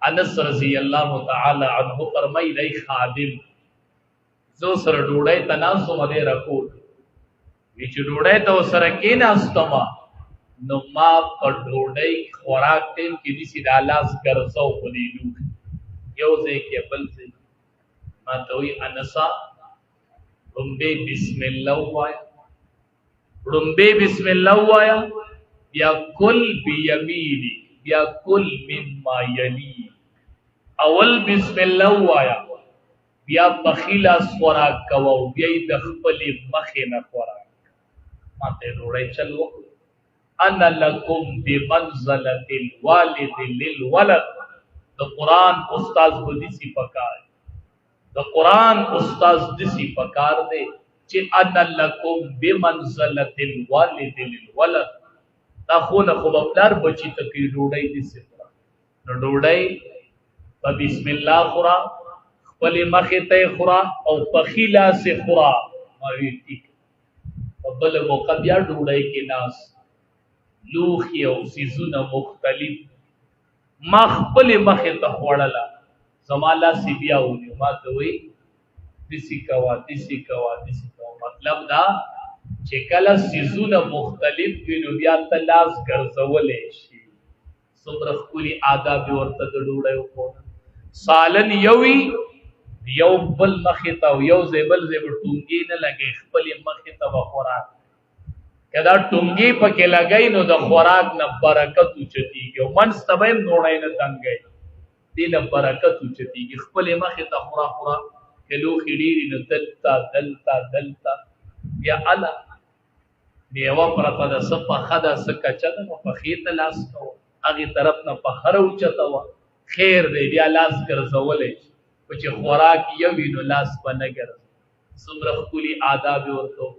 انس رضی اللہ تعالی عنہ فرمائی دی خادم زو سر ډوډۍ تناسو مده رکوټ وچ ډوډۍ ته سره کې ناستما نو ما په ډوډۍ خوراک ټیم کې دي سي د لاس ګرځاو پلیدو یو ځکه بل ځای ما ته وی انسا رمبه بسم الله وایا رمبه بسم الله وایا بیا کل بیمینی بیا کل مما یلی اول بسم الله وایا بیا بخیلا خوراک کوو بیا د خپل مخې نه خوراک ماته ډوړې چلو انا لکم بمنزله الوالد للولد د قران استاد بدیسی پکار د قران استاد دسی پکار دی چې انا لکم بمنزله الوالد للولد تا خو نه خو بلار بچی ته کی ډوړې دسی نو ډوړې په بسم الله خورا خپل مخې ته خورا او پخیلا سے خورا ماوی ټیک په بل موقع بیا ډوړی کې ناس لوخي او سيزونه مختلف ما خپل مخې ته خوړله زمالا سی بیا ونی ما ته وی دسی کوا مطلب دا چې کله سيزونه مختلف وینو بیا تلاس ګرځولې شي صبر خپل آداب ورته ډوړی وکړه سالن یوي یو بل مخې ته یو زیبل ټونګي نه لګي خپل مخې ته خوراک کدا ټونګي پکې لګای نو د خوراک نه برکت اوچتيږي او منځ ته به نوړای نه تنګي دې نه برکت اوچتيږي خپل مخې ته خورا کلو خېډيري نو دلتا یا الا دیوا پرته د صفه خدا سکه چنه په خېته لاس نو اغه طرف نه په هر اوچتا و خیر دې بیا لاس ګرځولې چې خوراک یو وینو لاس په نګر سمره خپل آداب ورته